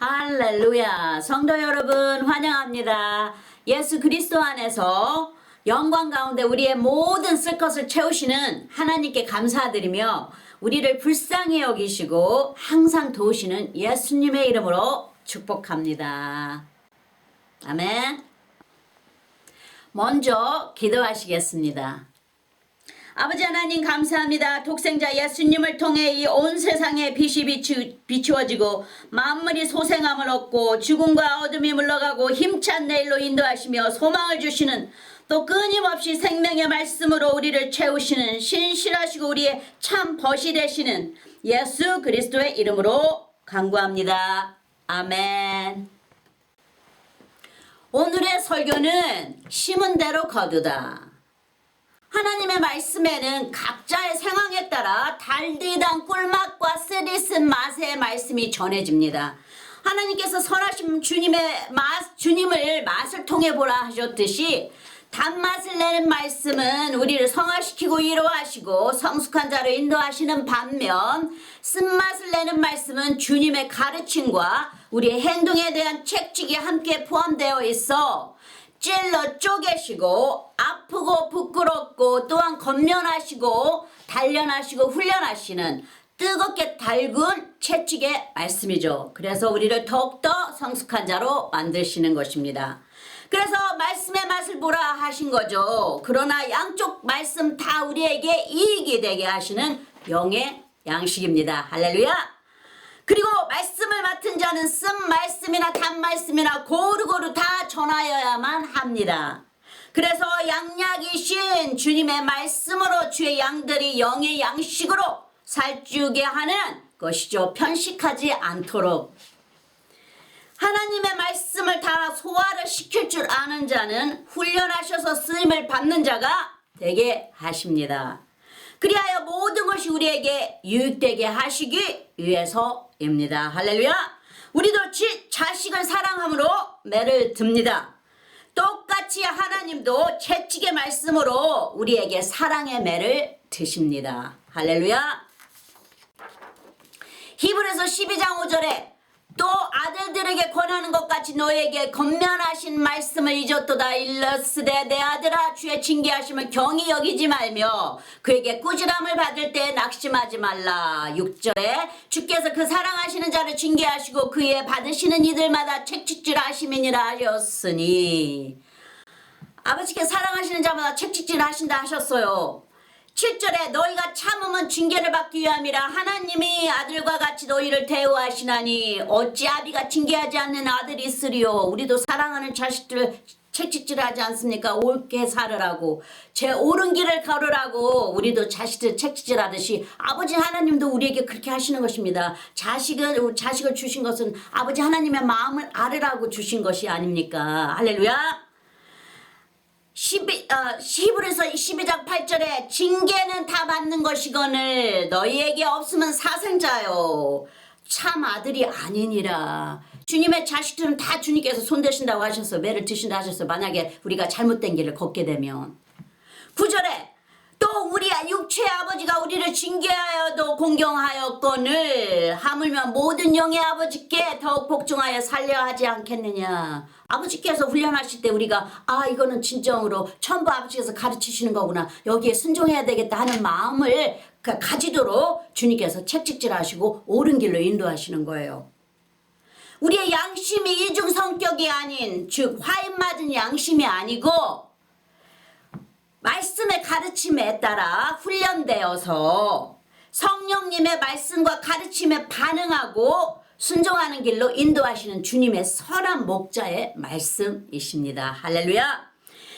할렐루야. 성도 여러분 환영합니다. 예수 그리스도 안에서 영광 가운데 우리의 모든 쓸 것을 채우시는 하나님께 감사드리며 우리를 불쌍히 여기시고 항상 도우시는 예수님의 이름으로 축복합니다. 아멘. 먼저 기도하시겠습니다. 아버지 하나님 감사합니다. 독생자 예수님을 통해 이 온 세상에 빛이 비추어지고 만물이 소생함을 얻고 죽음과 어둠이 물러가고 힘찬 내일로 인도하시며 소망을 주시는 또 끊임없이 생명의 말씀으로 우리를 채우시는 신실하시고 우리의 참 벗이 되시는 예수 그리스도의 이름으로 간구합니다. 아멘. 오늘의 설교는 심은 대로 거두다. 하나님의 말씀에는 각자의 상황에 따라 달디단 꿀맛과 쓰디쓴 맛의 말씀이 전해집니다. 하나님께서 선하신 주님을 맛을 통해 보라 하셨듯이 단맛을 내는 말씀은 우리를 성화시키고 위로하시고 성숙한 자로 인도하시는 반면 쓴맛을 내는 말씀은 주님의 가르침과 우리의 행동에 대한 책찍이 함께 포함되어 있어 찔러 쪼개시고 아프고 부끄럽고 또한 건면하시고 단련하시고 훈련하시는 뜨겁게 달군 채찍의 말씀이죠. 그래서 우리를 더욱더 성숙한 자로 만드시는 것입니다. 그래서 말씀의 맛을 보라 하신 거죠. 그러나 양쪽 말씀 다 우리에게 이익이 되게 하시는 영의 양식입니다. 할렐루야. 그리고 말씀을 맡은 자는 쓴 말씀이나 단 말씀이나 고루고루 다 전하여야만 합니다. 그래서 양약이신 주님의 말씀으로 주의 양들이 영의 양식으로 살찌우게 하는 것이죠. 편식하지 않도록. 하나님의 말씀을 다 소화를 시킬 줄 아는 자는 훈련하셔서 쓰임을 받는 자가 되게 하십니다. 그리하여 모든 것이 우리에게 유익되게 하시기 위해서입니다. 할렐루야. 우리도 자식을 사랑함으로 매를 듭니다. 똑같이 하나님도 채찍의 말씀으로 우리에게 사랑의 매를 드십니다. 할렐루야. 히브리서 12장 5절에 또 아들들에게 권하는 것 같이 너에게 건면하신 말씀을 잊었도다. 일러스되 내 아들아 주의 징계하심을 경히 여기지 말며 그에게 꾸지람을 받을 때 낙심하지 말라. 6절에 주께서 그 사랑하시는 자를 징계하시고 그의 받으시는 이들마다 책찍질 하심이니라 하셨으니 아버지께 사랑하시는 자마다 책찍질 하신다 하셨어요. 7절에 너희가 참으면 징계를 받기 위함이라. 하나님이 아들과 같이 너희를 대우하시나니 어찌 아비가 징계하지 않는 아들이 있으리요. 우리도 사랑하는 자식들을 책찍질하지 않습니까? 옳게 살으라고, 제 옳은 길을 걸으라고 우리도 자식들 책찍질하듯이 아버지 하나님도 우리에게 그렇게 하시는 것입니다. 자식을 주신 것은 아버지 하나님의 마음을 알으라고 주신 것이 아닙니까? 할렐루야. 히브리서 12장 8절에 징계는 다 받는 것이거늘 너희에게 없으면 사생자요 참 아들이 아니니라. 주님의 자식들은 다 주님께서 손대신다고 하셨어요. 매를 드신다 하셨어요. 만약에 우리가 잘못된 길을 걷게 되면. 9절에 또 우리 육체의 아버지가 우리를 징계하여도 공경하였거늘 하물며 모든 영의 아버지께 더욱 복종하여 살려 하지 않겠느냐. 아버지께서 훈련하실 때 우리가 이거는 진정으로 전부 아버지께서 가르치시는 거구나, 여기에 순종해야 되겠다 하는 마음을 가지도록 주님께서 책찍질하시고 옳은 길로 인도하시는 거예요. 우리의 양심이 이중 성격이 아닌, 즉 화인 맞은 양심이 아니고 말씀의 가르침에 따라 훈련되어서 성령님의 말씀과 가르침에 반응하고 순종하는 길로 인도하시는 주님의 선한 목자의 말씀이십니다. 할렐루야.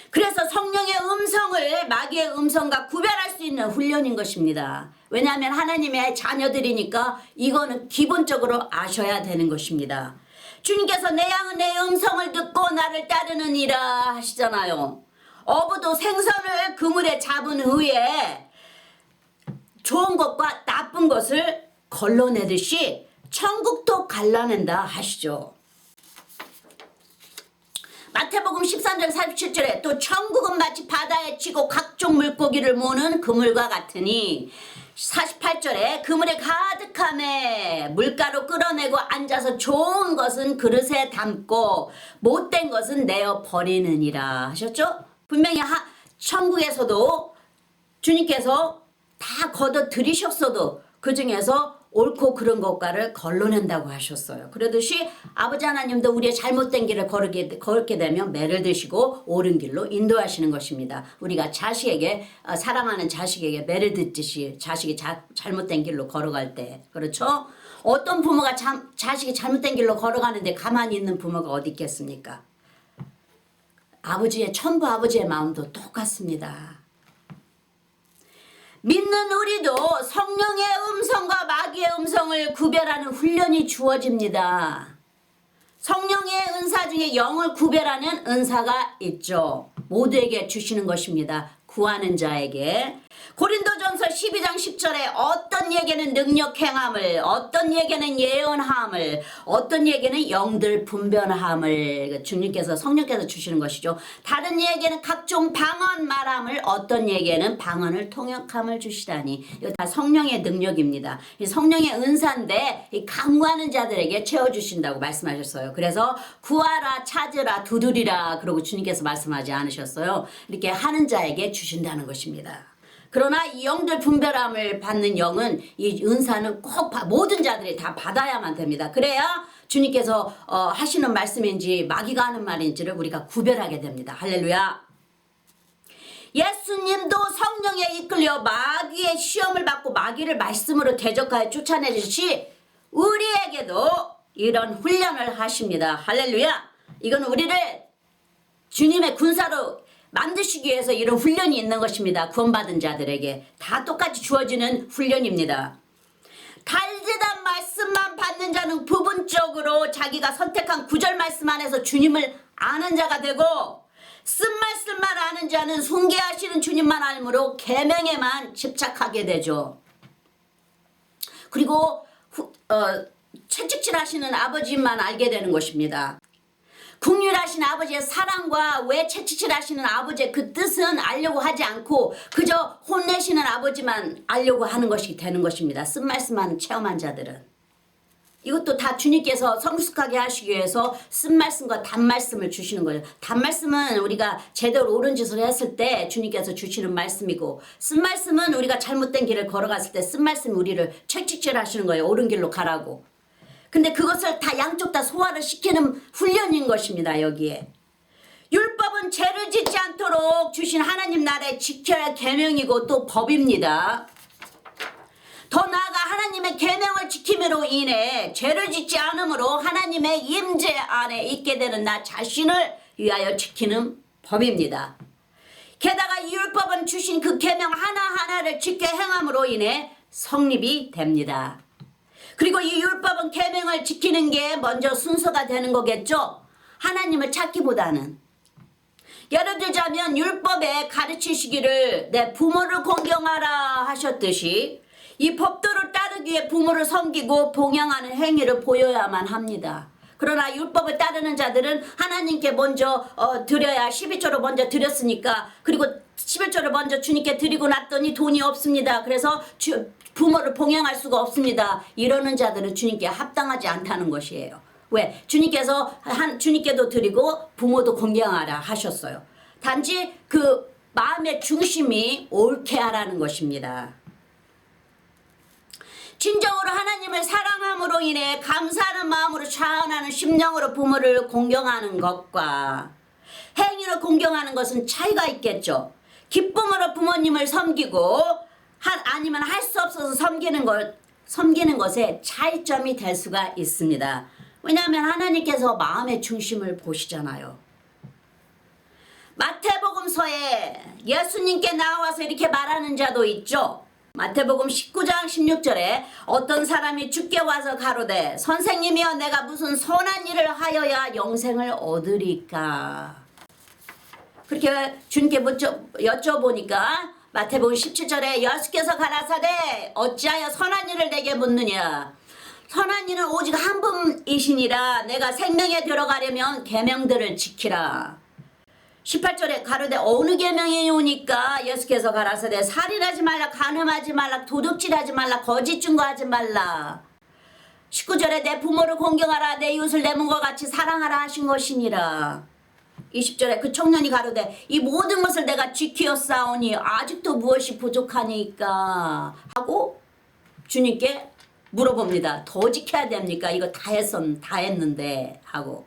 그래서 성령의 음성을 마귀의 음성과 구별할 수 있는 훈련인 것입니다. 왜냐하면 하나님의 자녀들이니까 이거는 기본적으로 아셔야 되는 것입니다. 주님께서 내 양은 내 음성을 듣고 나를 따르느니라 하시잖아요. 어부도 생선을 그물에 잡은 후에 좋은 것과 나쁜 것을 걸러내듯이 천국도 갈라낸다 하시죠. 마태복음 13장 47절에 또 천국은 마치 바다에 치고 각종 물고기를 모는 그물과 같으니 48절에 그물에 가득함에 물가로 끌어내고 앉아서 좋은 것은 그릇에 담고 못된 것은 내어 버리느니라 하셨죠? 분명히 천국에서도 주님께서 다 걷어 들이셨어도 그 중에서 옳고 그른 것과를 걸러낸다고 하셨어요. 그러듯이 아버지 하나님도 우리의 잘못된 길을 걸게 되면 매를 드시고 옳은 길로 인도하시는 것입니다. 우리가 자식에게 사랑하는 자식에게 매를 듣듯이 자식이 잘못된 길로 걸어갈 때 그렇죠? 어떤 부모가 자식이 잘못된 길로 걸어가는데 가만히 있는 부모가 어디 있겠습니까? 천부 아버지의 마음도 똑같습니다. 믿는 우리도 성령의 음성과 마귀의 음성을 구별하는 훈련이 주어집니다. 성령의 은사 중에 영을 구별하는 은사가 있죠. 모두에게 주시는 것입니다. 구하는 자에게. 고린도전서 12장 10절에 어떤 예게는 능력 행함을, 어떤 예게는 예언함을, 어떤 예게는 영들 분별함을 주님께서 성령께서 주시는 것이죠. 다른 예게는 각종 방언 말함을, 어떤 예게는 방언을 통역함을 주시다니. 이거 다 성령의 능력입니다. 이 성령의 은사인데 이 간구하는 자들에게 채워주신다고 말씀하셨어요. 그래서 구하라, 찾으라, 두드리라 그러고 주님께서 말씀하지 않으셨어요. 이렇게 하는 자에게 주신다는 것입니다. 그러나 이 영들 분별함을 받는 영은 이 은사는 꼭 모든 자들이 다 받아야만 됩니다. 그래야 주님께서 하시는 말씀인지 마귀가 하는 말인지를 우리가 구별하게 됩니다. 할렐루야. 예수님도 성령에 이끌려 마귀의 시험을 받고 마귀를 말씀으로 대적하여 쫓아내듯이 우리에게도 이런 훈련을 하십니다. 할렐루야. 이건 우리를 주님의 군사로 만드시기 위해서 이런 훈련이 있는 것입니다. 구원받은 자들에게 다 똑같이 주어지는 훈련입니다. 달지단 말씀만 받는 자는 부분적으로 자기가 선택한 구절 말씀 안에서 주님을 아는 자가 되고 쓴 말씀만 아는 자는 숭배하시는 주님만 알므로 계명에만 집착하게 되죠. 그리고 채찍질하시는 아버지만 알게 되는 것입니다. 긍휼하신 아버지의 사랑과 왜 채찍질하시는 아버지의 그 뜻은 알려고 하지 않고 그저 혼내시는 아버지만 알려고 하는 것이 되는 것입니다. 쓴 말씀만 체험한 자들은. 이것도 다 주님께서 성숙하게 하시기 위해서 쓴 말씀과 단 말씀을 주시는 거예요. 단 말씀은 우리가 제대로 옳은 짓을 했을 때 주님께서 주시는 말씀이고 쓴 말씀은 우리가 잘못된 길을 걸어갔을 때 쓴 말씀이 우리를 채찍질하시는 거예요. 옳은 길로 가라고. 근데 그것을 다 양쪽 다 소화를 시키는 훈련인 것입니다. 여기에. 율법은 죄를 짓지 않도록 주신 하나님 나라에 지켜야 할 계명이고 또 법입니다. 더 나아가 하나님의 계명을 지킴으로 인해 죄를 짓지 않으므로 하나님의 임재 안에 있게 되는 나 자신을 위하여 지키는 법입니다. 게다가 이 율법은 주신 그 계명 하나하나를 지켜 행함으로 인해 성립이 됩니다. 그리고 이 율법은 계명을 지키는 게 먼저 순서가 되는 거겠죠. 하나님을 찾기보다는. 예를 들자면 율법에 가르치시기를 내 부모를 공경하라 하셨듯이 이 법도를 따르기 위해 부모를 섬기고 봉양하는 행위를 보여야만 합니다. 그러나 율법을 따르는 자들은 하나님께 먼저 드려야 12조로 먼저 드렸으니까 그리고 11조를 먼저 주님께 드리고 났더니 돈이 없습니다. 그래서 부모를 봉양할 수가 없습니다. 이러는 자들은 주님께 합당하지 않다는 것이에요. 왜? 주님께도 드리고 부모도 공경하라 하셨어요. 단지 그 마음의 중심이 옳게 하라는 것입니다. 진정으로 하나님을 사랑함으로 인해 감사하는 마음으로 자원하는 심령으로 부모를 공경하는 것과 행위로 공경하는 것은 차이가 있겠죠. 기쁨으로 부모님을 섬기고 아니면 할 수 없어서 섬기는 것에 차이점이 될 수가 있습니다. 왜냐하면 하나님께서 마음의 중심을 보시잖아요. 마태복음서에 예수님께 나와서 이렇게 말하는 자도 있죠. 마태복음 19장 16절에 어떤 사람이 주께 와서 가로되 선생님이여 내가 무슨 선한 일을 하여야 영생을 얻으리까. 그렇게 주님께 여쭤보니까 마태복음 17절에 예수께서 가라사대 어찌하여 선한 일을 내게 묻느냐. 선한 일은 오직 한 분이시니라. 내가 생명에 들어가려면 계명들을 지키라. 18절에 가로되 어느 계명이 오니까 예수께서 가라사대 살인하지 말라 간음하지 말라 도둑질하지 말라 거짓 증거하지 말라. 19절에 내 부모를 공경하라 내 이웃을 내 몸과 같이 사랑하라 하신 것이니라. 20절에 그 청년이 가로되 이 모든 것을 내가 지키었사오니 아직도 무엇이 부족하니까 하고 주님께 물어봅니다. 더 지켜야 됩니까? 이거 다 했는데 하고.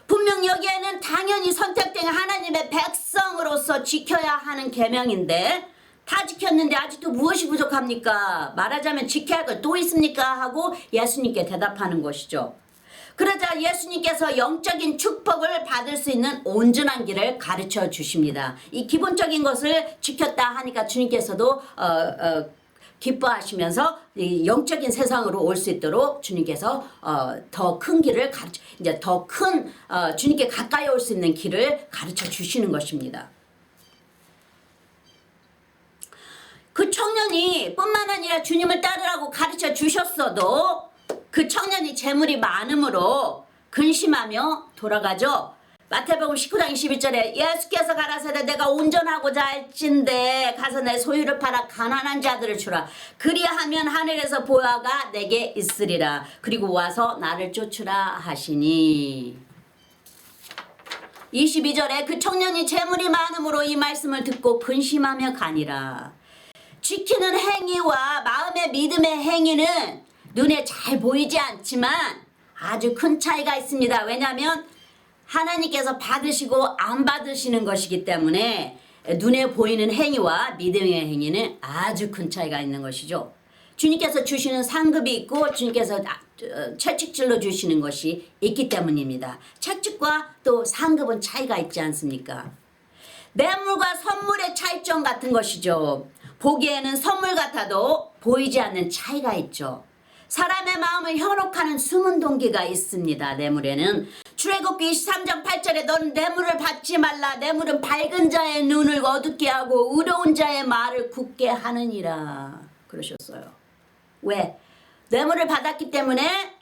분명 여기에는 당연히 선택된 하나님의 백성으로서 지켜야 하는 계명인데 다 지켰는데 아직도 무엇이 부족합니까? 말하자면 지켜야 할 것 또 있습니까? 하고 예수님께 대답하는 것이죠. 그러자 예수님께서 영적인 축복을 받을 수 있는 온전한 길을 가르쳐 주십니다. 이 기본적인 것을 지켰다 하니까 주님께서도 기뻐하시면서 이 영적인 세상으로 올 수 있도록 주님께서 더 큰 길을 이제 더 큰 주님께 가까이 올 수 있는 길을 가르쳐 주시는 것입니다. 그 청년이 뿐만 아니라 주님을 따르라고 가르쳐 주셨어도 그 청년이 재물이 많음으로 근심하며 돌아가죠. 마태복음 19장 21절에 예수께서 가라사대 내가 온전하고자 할진대 가서 내 소유를 팔아 가난한 자들을 주라. 그리하면 하늘에서 보화가 내게 있으리라. 그리고 와서 나를 쫓으라 하시니. 22절에 그 청년이 재물이 많음으로 이 말씀을 듣고 근심하며 가니라. 지키는 행위와 마음의 믿음의 행위는 눈에 잘 보이지 않지만 아주 큰 차이가 있습니다. 왜냐하면 하나님께서 받으시고 안 받으시는 것이기 때문에 눈에 보이는 행위와 믿음의 행위는 아주 큰 차이가 있는 것이죠. 주님께서 주시는 상급이 있고 주님께서 채찍질로 주시는 것이 있기 때문입니다. 채찍과 또 상급은 차이가 있지 않습니까? 뇌물과 선물의 차이점 같은 것이죠. 보기에는 선물 같아도 보이지 않는 차이가 있죠. 사람의 마음을 현혹하는 숨은 동기가 있습니다. 뇌물에는 출애굽기 23장 8절에 너는 뇌물을 받지 말라. 뇌물은 밝은 자의 눈을 어둡게 하고 의로운 자의 말을 굳게 하느니라 그러셨어요. 왜? 뇌물을 받았기 때문에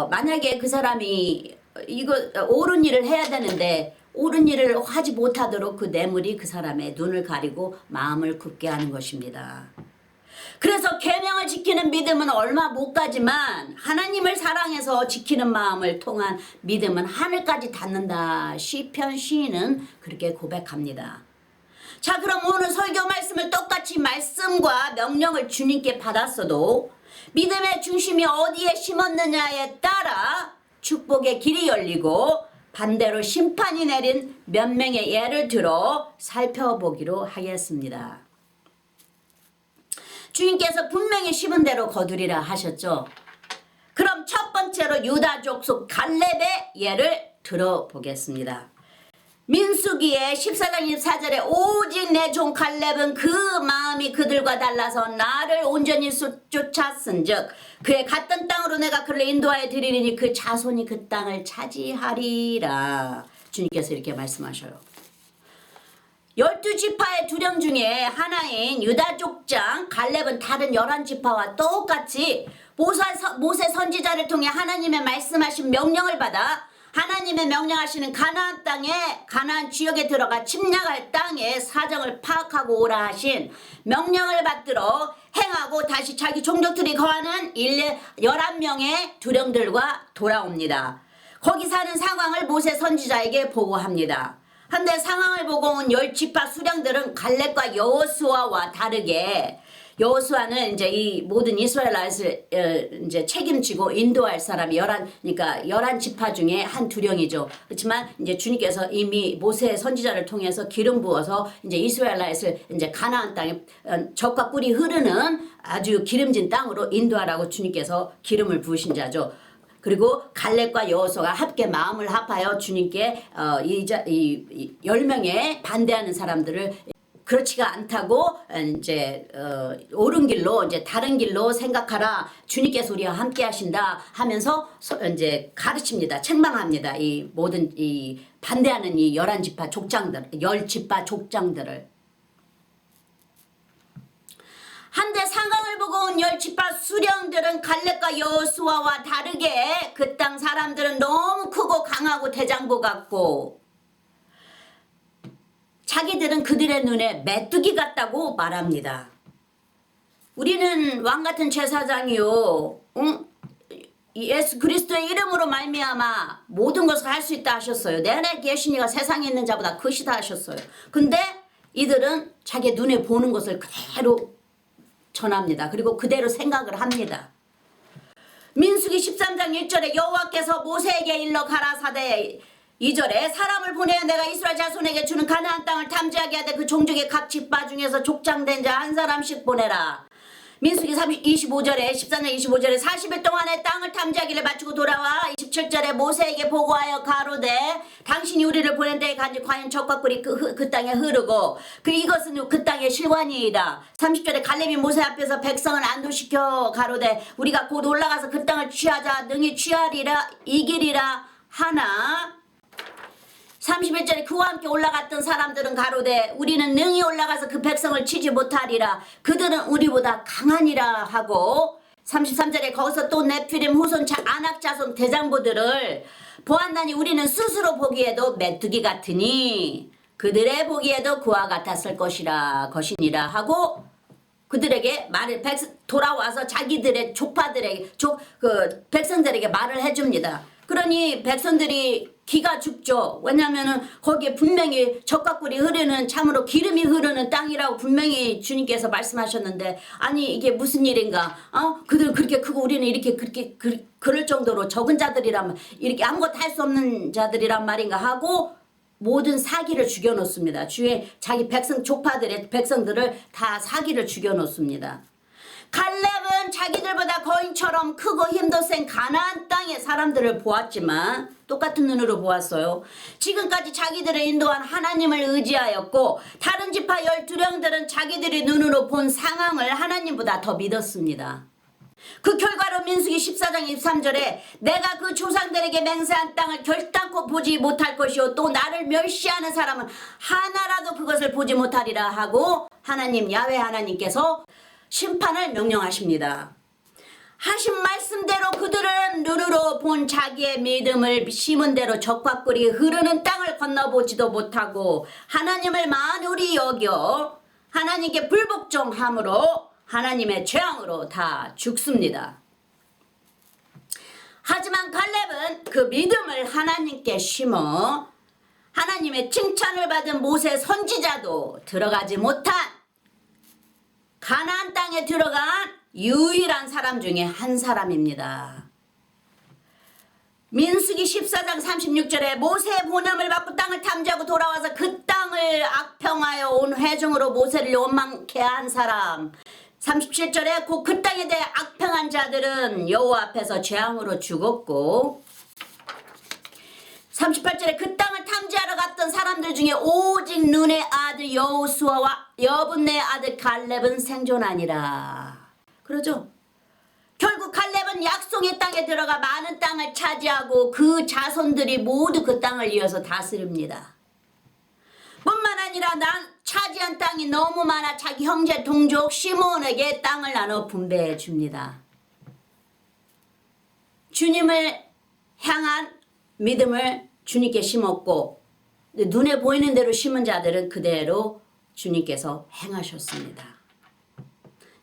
만약에 그 사람이 이거 옳은 일을 해야 되는데 옳은 일을 하지 못하도록 그 뇌물이 그 사람의 눈을 가리고 마음을 굳게 하는 것입니다. 그래서 계명을 지키는 믿음은 얼마 못 가지만 하나님을 사랑해서 지키는 마음을 통한 믿음은 하늘까지 닿는다. 시편 시인은 그렇게 고백합니다. 자, 그럼 오늘 설교 말씀을 똑같이 말씀과 명령을 주님께 받았어도 믿음의 중심이 어디에 심었느냐에 따라 축복의 길이 열리고 반대로 심판이 내린 몇 명의 예를 들어 살펴보기로 하겠습니다. 주님께서 분명히 심은 대로 거두리라 하셨죠. 그럼 첫 번째로 유다 족속 갈렙의 예를 들어보겠습니다. 민수기의 14장 24절에 오직 내 종 갈렙은 그 마음이 그들과 달라서 나를 온전히 쫓았은즉 그의 갔던 땅으로 내가 그를 인도하여 드리리니 그 자손이 그 땅을 차지하리라. 주님께서 이렇게 말씀하셔요. 12지파의 두령 중에 하나인 유다 족장 갈렙은 다른 11지파와 똑같이 모세 선지자를 통해 하나님의 말씀하신 명령을 받아 하나님의 명령하시는 가나안 땅에 가나안 지역에 들어가 침략할 땅의 사정을 파악하고 오라 하신 명령을 받들어 행하고 다시 자기 종족들이 거하는 11명의 두령들과 돌아옵니다. 거기 사는 상황을 모세 선지자에게 보고합니다. 한데 상황을 보고 온 10지파 수령들은 갈렙과 여호수아와 다르게 여호수아는 이제 이 모든 이스라엘을 이제 책임지고 인도할 사람이 11지파 중에 한 두령이죠. 그렇지만 이제 주님께서 이미 모세 선지자를 통해서 기름 부어서 이제 이스라엘을 이제 가나안 땅에 젖과 꿀이 흐르는 아주 기름진 땅으로 인도하라고 주님께서 기름을 부으신 자죠. 그리고 갈렙과 여호수아가 함께 마음을 합하여 주님께 이 10명의 반대하는 사람들을 그렇지가 않다고 이제 옳은 길로 이제 다른 길로 생각하라. 주님께서 우리와 함께 하신다 하면서 이제 가르칩니다. 책망합니다. 이 모든 이 반대하는 이 10지파 족장들을. 한데 상황을 보고 온 10지파 수령들은 갈렙과 여호수아와 다르게 그 땅 사람들은 너무 크고 강하고 대장부 같고 자기들은 그들의 눈에 메뚜기 같다고 말합니다. 우리는 왕같은 제사장이요, 예수 그리스도의 이름으로 말미암아 모든 것을 할 수 있다 하셨어요. 내 안에 계신 이가 세상에 있는 자보다 크시다 하셨어요. 근데 이들은 자기 눈에 보는 것을 그대로 전합니다. 그리고 그대로 생각을 합니다. 민수기 13장 1절에 여호와께서 모세에게 일러 가라사대 2절에 사람을 보내어 내가 이스라엘 자손에게 주는 가나안 땅을 탐지하게 하되 그 종족의 각 지파 중에서 족장된 자 한 사람씩 보내라. 민수기 25절에 14장 25절에 40일 동안에 땅을 탐지하기를 마치고 돌아와 27절에 모세에게 보고하여 가로되 당신이 우리를 보낸 데에 간지 과연 적과 꿀이 그 땅에 흐르고 이것은 그 땅의 실관이이다. 30절에 갈렙이 모세 앞에서 백성을 안도시켜 가로되 우리가 곧 올라가서 그 땅을 취하자 능히 취하리라 이기리라 하나. 31절에 그와 함께 올라갔던 사람들은 가로되 우리는 능히 올라가서 그 백성을 치지 못하리라. 그들은 우리보다 강하니라 하고 33절에 거기서 또 네피림 후손 아낙 자손 대장부들을 보았나니 우리는 스스로 보기에도 메뚜기 같으니 그들의 보기에도 그와 같았을 것이니라 하고 그들에게 말을 돌아와서 자기들의 족파들에게 백성들에게 말을 해줍니다. 그러니 백성들이 기가 죽죠. 왜냐하면은 거기에 분명히 적과 꿀이 흐르는 참으로 기름이 흐르는 땅이라고 분명히 주님께서 말씀하셨는데 아니 이게 무슨 일인가? 그들 그렇게 크고 우리는 이렇게 그렇게 그럴 정도로 적은 자들이란 이렇게 아무것도 할 수 없는 자들이란 말인가 하고 모든 사기를 죽여놓습니다. 주의 자기 족파들의 백성들을 다 사기를 죽여놓습니다. 갈렙은 자기들보다 거인처럼 크고 힘도 센 가나안 땅의 사람들을 보았지만 똑같은 눈으로 보았어요. 지금까지 자기들을 인도한 하나님을 의지하였고 다른 지파 12명들은 자기들의 눈으로 본 상황을 하나님보다 더 믿었습니다. 그 결과로 민수기 14장 23절에 내가 그 조상들에게 맹세한 땅을 결단코 보지 못할 것이요 또 나를 멸시하는 사람은 하나라도 그것을 보지 못하리라 하고 하나님 야훼 하나님께서 심판을 명령하십니다. 하신 말씀대로 그들은 눈으로 본 자기의 믿음을 심은 대로 적과 꿀이 흐르는 땅을 건너보지도 못하고 하나님을 만홀히 여겨 하나님께 불복종함으로 하나님의 재앙으로 다 죽습니다. 하지만 갈렙은 그 믿음을 하나님께 심어 하나님의 칭찬을 받은 모세 선지자도 들어가지 못한 가나안 땅에 들어간 유일한 사람 중에 한 사람입니다. 민수기 14장 36절에 모세의 보냄을 받고 땅을 탐지하고 돌아와서 그 땅을 악평하여 온 회중으로 모세를 원망케 한 사람. 37절에 곧 그 땅에 대해 악평한 자들은 여호와 앞에서 재앙으로 죽었고 38절에 그 땅을 탐지하러 갔던 사람들 중에 오직 눈의 아들 여호수아와 여분의 아들 갈렙은 생존하니라. 그러죠? 결국 갈렙은 약속의 땅에 들어가 많은 땅을 차지하고 그 자손들이 모두 그 땅을 이어서 다스립니다. 뿐만 아니라 차지한 땅이 너무 많아 자기 형제 동족 시므온에게 땅을 나눠 분배해 줍니다. 주님을 향한 믿음을 주님께 심었고 눈에 보이는 대로 심은 자들은 그대로 주님께서 행하셨습니다.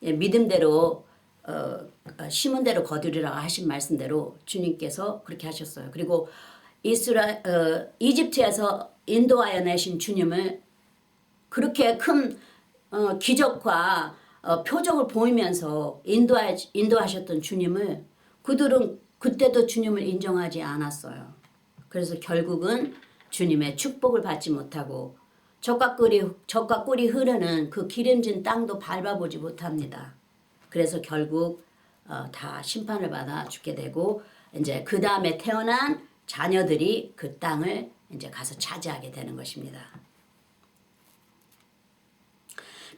믿음대로 심은 대로 거두리라고 하신 말씀대로 주님께서 그렇게 하셨어요. 그리고 이집트에서 인도하여 내신 주님을 그렇게 큰 기적과 표적을 보이면서 인도하셨던 주님을 그들은 그때도 주님을 인정하지 않았어요. 그래서 결국은 주님의 축복을 받지 못하고 적과 꿀이 흐르는 그 기름진 땅도 밟아보지 못합니다. 그래서 결국 다 심판을 받아 죽게 되고 이제 그 다음에 태어난 자녀들이 그 땅을 이제 가서 차지하게 되는 것입니다.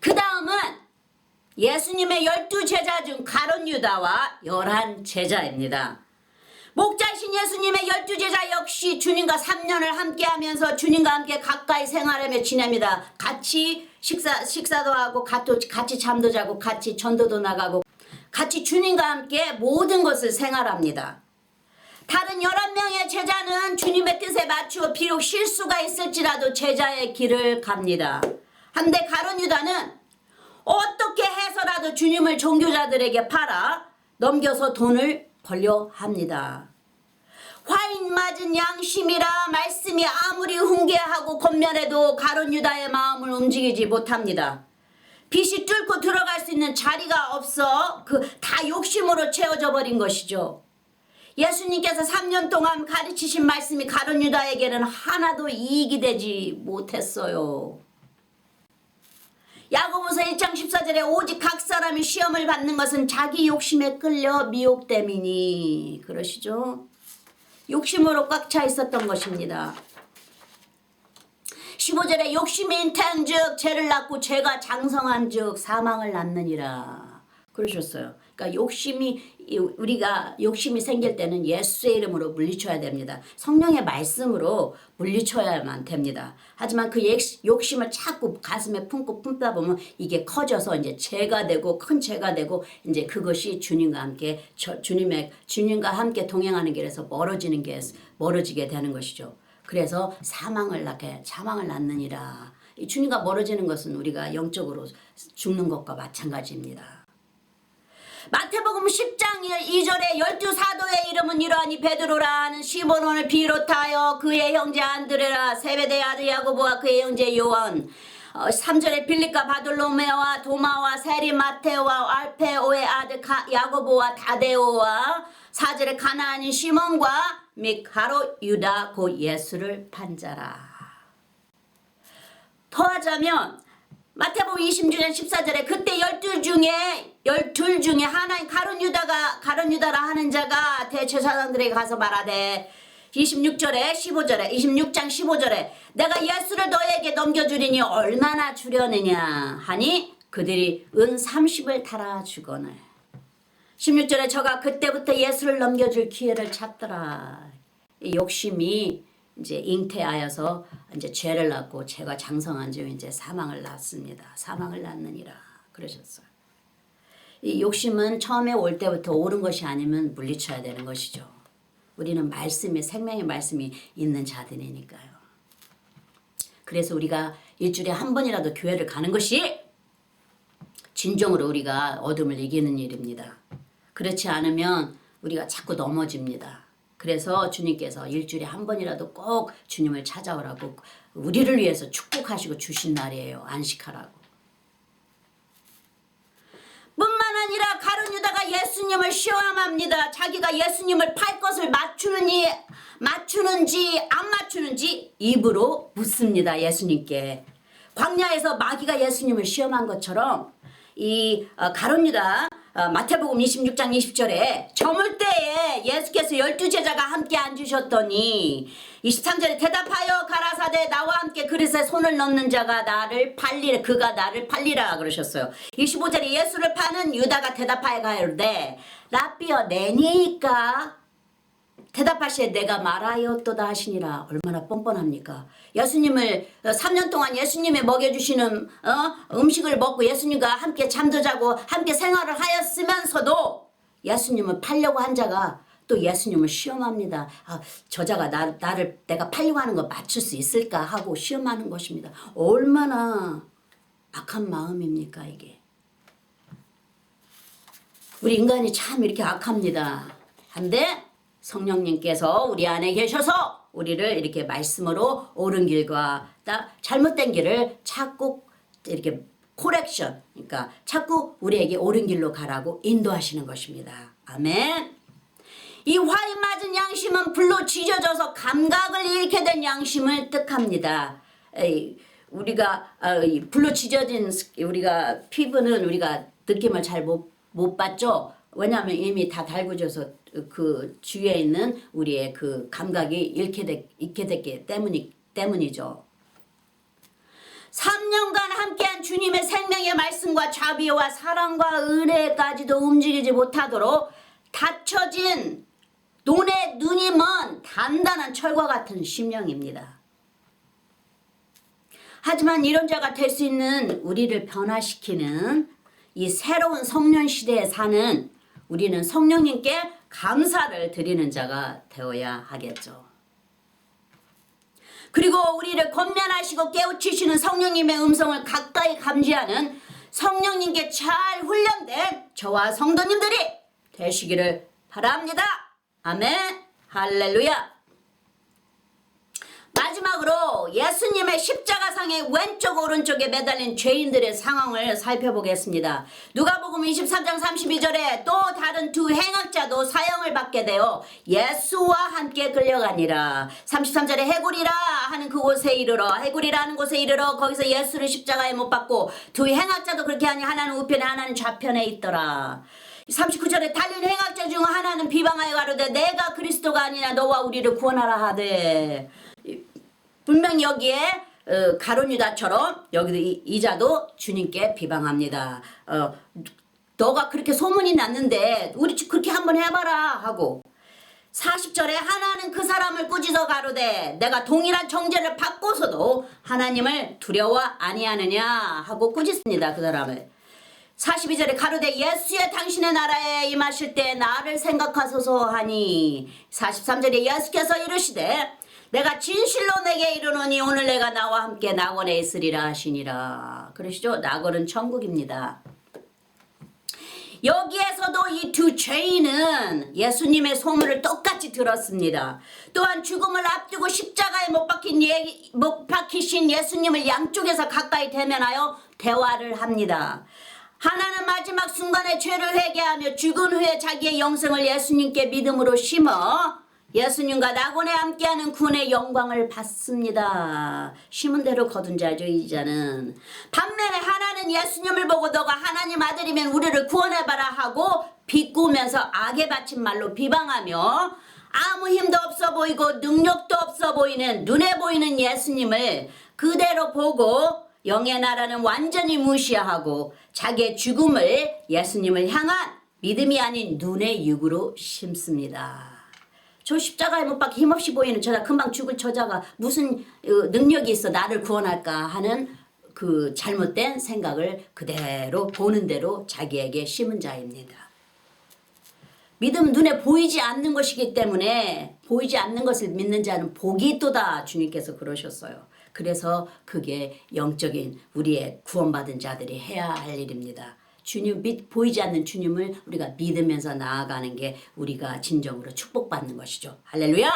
그 다음은 예수님의 12제자 중 가룟 유다와 11제자입니다. 목자이신 예수님의 12제자 역시 주님과 3년을 함께하면서 주님과 함께 가까이 생활하며 지냅니다. 같이 식사도 하고 같이 잠도 자고 같이 전도도 나가고 같이 주님과 함께 모든 것을 생활합니다. 다른 11명의 제자는 주님의 뜻에 맞추어 비록 실수가 있을지라도 제자의 길을 갑니다. 한데 가룟 유다는 어떻게 해서라도 주님을 종교자들에게 팔아 넘겨서 돈을 벌려 합니다. 화인 맞은 양심이라 말씀이 아무리 훈계하고 권면해도 가룟 유다의 마음을 움직이지 못합니다. 빛이 뚫고 들어갈 수 있는 자리가 없어 다 욕심으로 채워져 버린 것이죠. 예수님께서 3년 동안 가르치신 말씀이 가룟 유다에게는 하나도 이익이 되지 못했어요. 야고보서 1장 14절에 오직 각 사람이 시험을 받는 것은 자기 욕심에 끌려 미혹됨이니, 그러시죠? 욕심으로 꽉 차 있었던 것입니다. 15절에 욕심이 잉태한즉 죄를 낳고 죄가 장성한즉 사망을 낳느니라, 그러셨어요. 그러니까 우리가 욕심이 생길 때는 예수의 이름으로 물리쳐야 됩니다. 성령의 말씀으로 물리쳐야만 됩니다. 하지만 그 욕심을 자꾸 가슴에 품고 품다 보면 이게 커져서 이제 죄가 되고 큰 죄가 되고, 이제 그것이 주님과 함께 동행하는 길에서 멀어지게 되는 것이죠. 그래서 사망을 낳느니라. 이 주님과 멀어지는 것은 우리가 영적으로 죽는 것과 마찬가지입니다. 마태복음 10장 2절에 12사도의 이름은 이러하니 베드로라 하는 시몬을 비롯하여 그의 형제 안드레라, 세베대의 아들 야고보와 그의 형제 요한, 3절에 빌립과 바돌로메와 도마와 세리 마테오와 알페오의 아들 야고보와 다데오와, 4절에 가나안인 시몬과 및 가롯 유다 곧 예수를 판 자라. 더하자면 마태복음 26장 14절에 그때 12 중에 하나인 가룟 유다라 하는 자가 대제사장들에게 가서 말하되, 26장 15절에 내가 예수를 너에게 넘겨주리니 얼마나 주려느냐 하니 그들이 은 30을 달아 주거늘. 16절에 저가 그때부터 예수를 넘겨줄 기회를 찾더라. 이 욕심이 이제 잉태하여서 이제 죄를 낳고 죄가 장성한 즉 이제 사망을 낳습니다. 사망을 낳느니라, 그러셨어요. 이 욕심은 처음에 올 때부터 옳은 것이 아니면 물리쳐야 되는 것이죠. 우리는 생명의 말씀이 있는 자들이니까요. 그래서 우리가 일주일에 한 번이라도 교회를 가는 것이 진정으로 우리가 어둠을 이기는 일입니다. 그렇지 않으면 우리가 자꾸 넘어집니다. 그래서 주님께서 일주일에 한 번이라도 꼭 주님을 찾아오라고 우리를 위해서 축복하시고 주신 날이에요. 안식하라고. 뿐만 아니라 가룟 유다가 예수님을 시험합니다. 자기가 예수님을 팔 것을 맞추는지 안 맞추는지 입으로 묻습니다. 예수님께. 광야에서 마귀가 예수님을 시험한 것처럼 이 가룟 유다, 마태복음 26장 20절에 저물 때에 예수께서 12제자가 함께 앉으셨더니 23절에 대답하여 가라사대 나와 함께 그릇에 손을 넣는 자가 그가 나를 팔리라 그러셨어요. 25절에 예수를 파는 유다가 대답하여 가로되 라삐여 내니까 대답하시에 내가 말하였도다 하시니라. 얼마나 뻔뻔합니까? 예수님을 3년 동안 예수님이 먹여주시는 음식을 먹고 예수님과 함께 잠도 자고 함께 생활을 하였으면서도 예수님을 팔려고 한 자가 또 예수님을 시험합니다. 저자가 내가 팔려고 하는 거 맞출 수 있을까 하고 시험하는 것입니다. 얼마나 악한 마음입니까 이게. 우리 인간이 참 이렇게 악합니다. 한데 성령님께서 우리 안에 계셔서 우리를 이렇게 말씀으로 옳은 길과 잘못된 길을 자꾸 이렇게 코렉션, 그러니까 자꾸 우리에게 옳은 길로 가라고 인도하시는 것입니다. 아멘. 이 화인 맞은 양심은 불로 지져져서 감각을 잃게 된 양심을 뜻합니다. 우리가 불로 지져진 우리가 피부는 우리가 느낌을 잘 못 받죠. 왜냐하면 이미 다 달궈져서 그 주위에 있는 우리의 그 감각이 잃게 됐기 때문이죠. 3년간 함께한 주님의 생명의 말씀과 자비와 사랑과 은혜까지도 움직이지 못하도록 닫혀진 눈이 먼 단단한 철과 같은 심령입니다. 하지만 이런 자가 될 수 있는 우리를 변화시키는 이 새로운 성령 시대에 사는 우리는 성령님께 감사를 드리는 자가 되어야 하겠죠. 그리고 우리를 권면하시고 깨우치시는 성령님의 음성을 가까이 감지하는 성령님께 잘 훈련된 저와 성도님들이 되시기를 바랍니다. 아멘. 할렐루야. 마지막으로 예수님의 십자가상의 왼쪽 오른쪽에 매달린 죄인들의 상황을 살펴보겠습니다. 누가복음 23장 32절에 또 다른 두 행악자도 사형을 받게 되어 예수와 함께 끌려가니라. 33절에 해골이라 하는 그곳에 이르러, 해골이라 하는 곳에 이르러 거기서 예수를 십자가에 못 박고 두 행악자도 그렇게 하니 하나는 우편에 하나는 좌편에 있더라. 39절에 달린 행악자 중 하나는 비방하여 가로되 내가 그리스도가 아니냐 너와 우리를 구원하라 하되. 분명히 여기에 가룟유다처럼 여기도 이자도 주님께 비방합니다. 너가 그렇게 소문이 났는데 우리 그렇게 한번 해봐라 하고. 40절에 하나는 그 사람을 꾸짖어 가로되 내가 동일한 정죄를 받고서도 하나님을 두려워 아니하느냐 하고 꾸짖습니다. 그 사람을. 42절에 가로되 예수의 당신의 나라에 임하실 때 나를 생각하소서 하니. 43절에 예수께서 이르시되 내가 진실로 내게 이르노니 오늘 내가 나와 함께 낙원에 있으리라 하시니라. 그러시죠? 낙원은 천국입니다. 여기에서도 이 두 죄인은 예수님의 소문을 똑같이 들었습니다. 또한 죽음을 앞두고 십자가에 못 박히신 예수님을 양쪽에서 가까이 대면하여 대화를 합니다. 하나는 마지막 순간에 죄를 회개하며 죽은 후에 자기의 영생을 예수님께 믿음으로 심어 예수님과 낙원에 함께하는 구원의 영광을 받습니다. 심은 대로 거둔 자죠, 이자는. 반면에 하나는 예수님을 보고 너가 하나님 아들이면 우리를 구원해봐라 하고 비꼬면서 악에 바친 말로 비방하며 아무 힘도 없어 보이고 능력도 없어 보이는 눈에 보이는 예수님을 그대로 보고 영의 나라는 완전히 무시하고 자기의 죽음을 예수님을 향한 믿음이 아닌 눈의 육으로 심습니다. 저 십자가에 못 박혀 힘없이 보이는 저자 금방 죽을 저자가 무슨 능력이 있어 나를 구원할까 하는 그 잘못된 생각을 그대로 보는 대로 자기에게 심은 자입니다. 믿음은 눈에 보이지 않는 것이기 때문에 보이지 않는 것을 믿는 자는 복이 있도다 주님께서 그러셨어요. 그래서 그게 영적인 우리의 구원받은 자들이 해야 할 일입니다. 주님 보이지 않는 주님을 우리가 믿으면서 나아가는 게 우리가 진정으로 축복받는 것이죠. 할렐루야.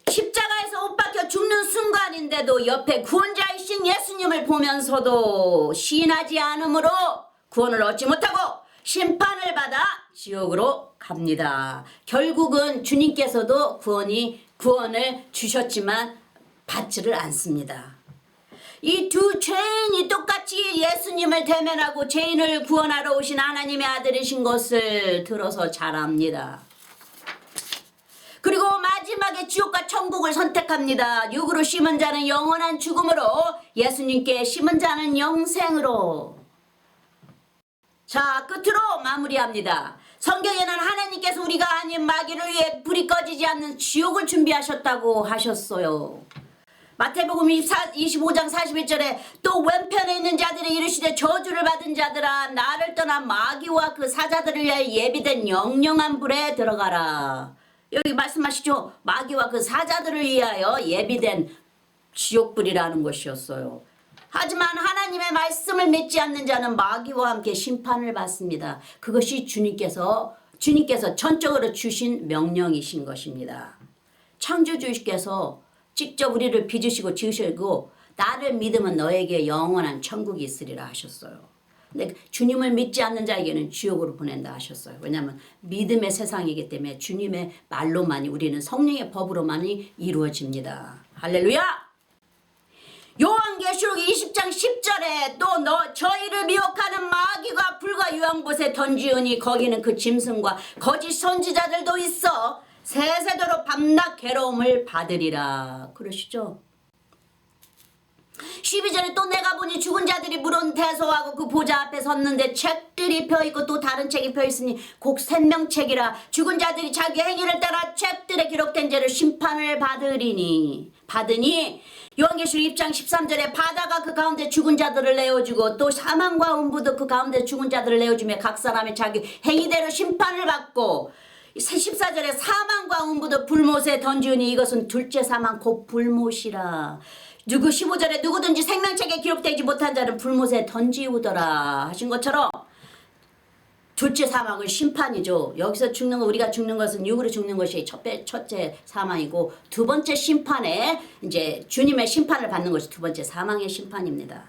십자가에서 옷 박혀 죽는 순간인데도 옆에 구원자이신 예수님을 보면서도 시인하지 않으므로 구원을 얻지 못하고 심판을 받아 지옥으로 갑니다. 결국은 주님께서도 구원을 주셨지만 받지를 않습니다. 이 두 죄인이 똑같이 예수님을 대면하고 죄인을 구원하러 오신 하나님의 아들이신 것을 들어서 잘 압니다. 그리고 마지막에 지옥과 천국을 선택합니다. 육으로 심은 자는 영원한 죽음으로, 예수님께 심은 자는 영생으로. 자, 끝으로 마무리합니다. 성경에는 하나님께서 우리가 아닌 마귀를 위해 불이 꺼지지 않는 지옥을 준비하셨다고 하셨어요. 마태복음 25장 41절에 또 왼편에 있는 자들이 이르시되 저주를 받은 자들아 나를 떠나 마귀와 그 사자들을 위하여 예비된 영영한 불에 들어가라. 여기 말씀하시죠. 마귀와 그 사자들을 위하여 예비된 지옥불이라는 것이었어요. 하지만 하나님의 말씀을 믿지 않는 자는 마귀와 함께 심판을 받습니다. 그것이 주님께서 전적으로 주신 명령이신 것입니다. 창조주께서 직접 우리를 빚으시고 지으시고 나를 믿으면 너에게 영원한 천국이 있으리라 하셨어요. 근데 주님을 믿지 않는 자에게는 지옥으로 보낸다 하셨어요. 왜냐하면 믿음의 세상이기 때문에 주님의 말로만이, 우리는 성령의 법으로만이 이루어집니다. 할렐루야. 요한계시록 20장 10절에 또 저희를 미혹하는 마귀가 불과 유황봇에 던지우니 거기는 그 짐승과 거짓 선지자들도 있어 세세도록 밤낮 괴로움을 받으리라. 그러시죠. 12절에 또 내가 보니 죽은 자들이 물은 대소하고 그 보좌 앞에 섰는데 책들이 펴있고 또 다른 책이 펴있으니 곡 생명책이라. 죽은 자들이 자기 행위를 따라 책들에 기록된 죄를 심판을 받으니 요한계시록 2장 13절에 바다가 그 가운데 죽은 자들을 내어주고 또 사망과 음부도 그 가운데 죽은 자들을 내어주며 각 사람이 자기 행위대로 심판을 받고, 14절에 사망과 음부도 불못에 던지우니 이것은 둘째 사망 곧 불못이라. 15절에 누구든지 생명책에 기록되지 못한 자는 불못에 던지우더라 하신 것처럼 둘째 사망은 심판이죠. 여기서 죽는 거, 우리가 죽는 것은 육으로 죽는 것이 첫째 사망이고, 두 번째 심판에 이제 주님의 심판을 받는 것이 두 번째 사망의 심판입니다.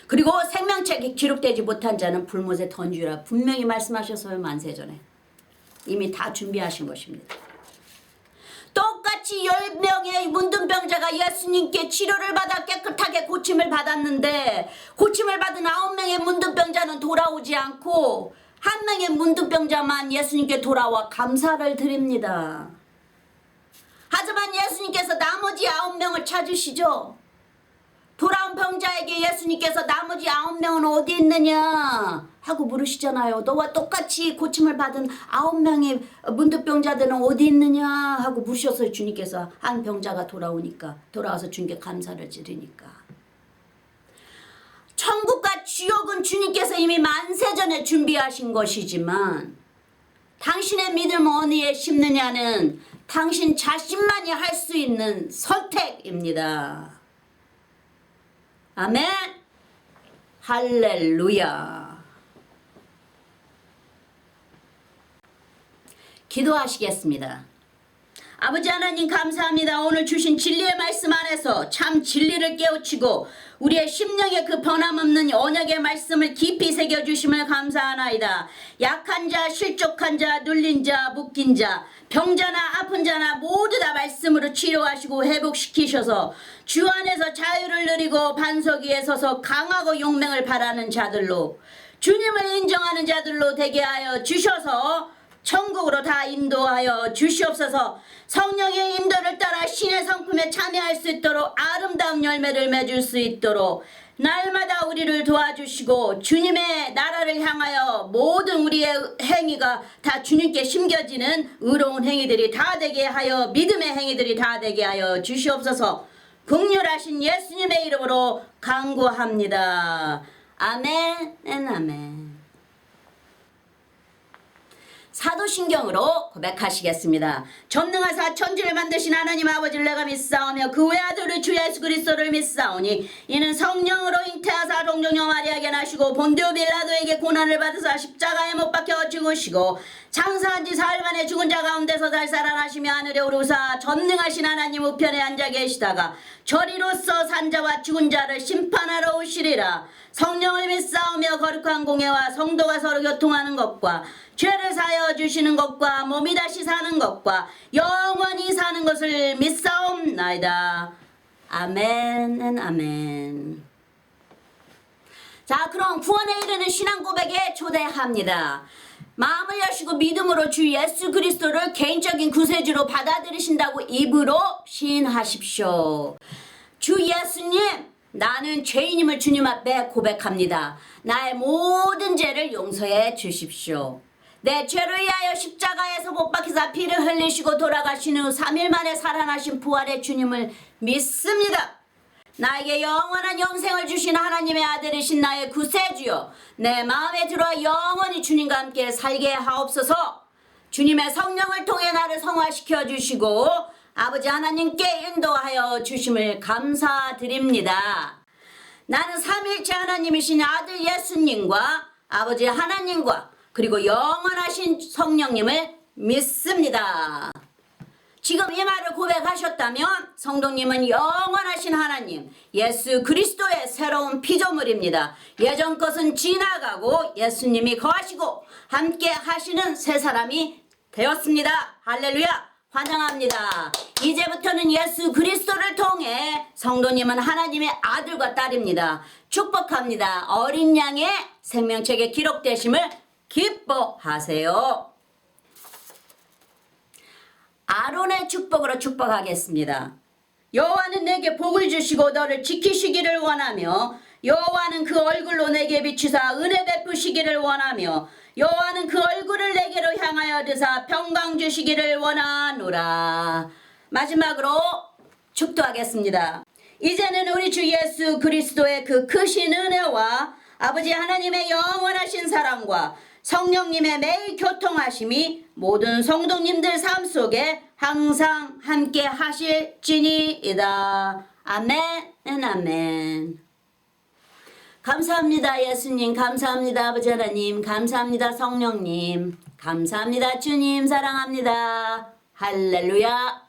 그리고 생명책에 기록되지 못한 자는 불못에 던지라 분명히 말씀하셨어요. 만세전에 이미 다 준비하신 것입니다. 똑같이 10명의 문둥병자가 예수님께 치료를 받아 깨끗하게 고침을 받았는데, 고침을 받은 9명의 문둥병자는 돌아오지 않고 한 명의 문둥병자만 예수님께 돌아와 감사를 드립니다. 하지만 예수님께서 나머지 9명을 찾으시죠. 돌아온 병자에게 예수님께서 나머지 9명은 어디 있느냐 하고 물으시잖아요. 너와 똑같이 고침을 받은 9명의 문둥병자들은 어디 있느냐 하고 물으셨어요. 주님께서 한 병자가 돌아와서 주님께 감사를 드리니까. 천국과 지옥은 주님께서 이미 만세전에 준비하신 것이지만, 당신의 믿음 어디에 심느냐는 당신 자신만이 할 수 있는 선택입니다. 아멘. 할렐루야. 기도하시겠습니다. 아버지 하나님 감사합니다. 오늘 주신 진리의 말씀 안에서 참 진리를 깨우치고 우리의 심령에 그 변함없는 언약의 말씀을 깊이 새겨주심을 감사하나이다. 약한 자, 실족한 자, 눌린 자, 묶인 자, 병자나 아픈 자나 모두 다 말씀으로 치료하시고 회복시키셔서 주 안에서 자유를 누리고 반석 위에 서서 강하고 용맹을 바라는 자들로, 주님을 인정하는 자들로 되게 하여 주셔서 천국으로 다 인도하여 주시옵소서. 성령의 인도를 따라 신의 성품에 참여할 수 있도록 아름다운 열매를 맺을 수 있도록 날마다 우리를 도와주시고, 주님의 나라를 향하여 모든 우리의 행위가 다 주님께 심겨지는 의로운 행위들이 다 되게 하여, 믿음의 행위들이 다 되게 하여 주시옵소서. 긍휼하신 예수님의 이름으로 간구합니다. 아멘, 아멘. 사도신경으로 고백하시겠습니다. 전능하사 천지를 만드신 하나님 아버지를 내가 믿사오며 그 외아들의 주 예수 그리스도를 믿사오니 이는 성령으로 잉태하사 동정녀 마리아에게 나시고 본디오 빌라도에게 고난을 받으사 십자가에 못 박혀 죽으시고 장사한 지 사흘 만에 죽은 자 가운데서 잘 살아나시며 하늘에 오르사 전능하신 하나님 우편에 앉아 계시다가 저리로서 산자와 죽은 자를 심판하러 오시리라. 성령을 믿사오며 거룩한 공예와 성도가 서로 교통하는 것과 죄를 사하여 주시는 것과 몸이 다시 사는 것과 영원히 사는 것을 믿사옵나이다. 아멘, 아멘. 자, 그럼 구원에 이르는 신앙 고백에 초대합니다. 마음을 여시고 믿음으로 주 예수 그리스도를 개인적인 구세주로 받아들이신다고 입으로 시인하십시오. 주 예수님, 나는 죄인임을 주님 앞에 고백합니다. 나의 모든 죄를 용서해 주십시오. 내 죄를 위하여 십자가에서 못 박히사 피를 흘리시고 돌아가신 후 3일 만에 살아나신 부활의 주님을 믿습니다. 나에게 영원한 영생을 주신 하나님의 아들이신 나의 구세주여, 내 마음에 들어와 영원히 주님과 함께 살게 하옵소서. 주님의 성령을 통해 나를 성화시켜 주시고 아버지 하나님께 인도하여 주심을 감사드립니다. 나는 삼일체 하나님이신 아들 예수님과 아버지 하나님과 그리고 영원하신 성령님을 믿습니다. 지금 이 말을 고백하셨다면 성도님은 영원하신 하나님 예수 그리스도의 새로운 피조물입니다. 예전 것은 지나가고 예수님이 거하시고 함께 하시는 새 사람이 되었습니다. 할렐루야, 환영합니다. 이제부터는 예수 그리스도를 통해 성도님은 하나님의 아들과 딸입니다. 축복합니다. 어린 양의 생명책에 기록되심을 기뻐하세요. 아론의 축복으로 축복하겠습니다. 여호와는 내게 복을 주시고 너를 지키시기를 원하며, 여호와는 그 얼굴로 내게 비추사 은혜 베푸시기를 원하며, 여호와는 그 얼굴을 내게로 향하여 드사 평강 주시기를 원하노라. 마지막으로 축도하겠습니다. 이제는 우리 주 예수 그리스도의 그 크신 은혜와 아버지 하나님의 영원하신 사랑과 성령님의 매일 교통하심이 모든 성도님들 삶 속에 항상 함께 하실지니이다. 아멘, 아멘. 감사합니다 예수님, 감사합니다 아버지 하나님, 감사합니다 성령님, 감사합니다 주님, 사랑합니다. 할렐루야.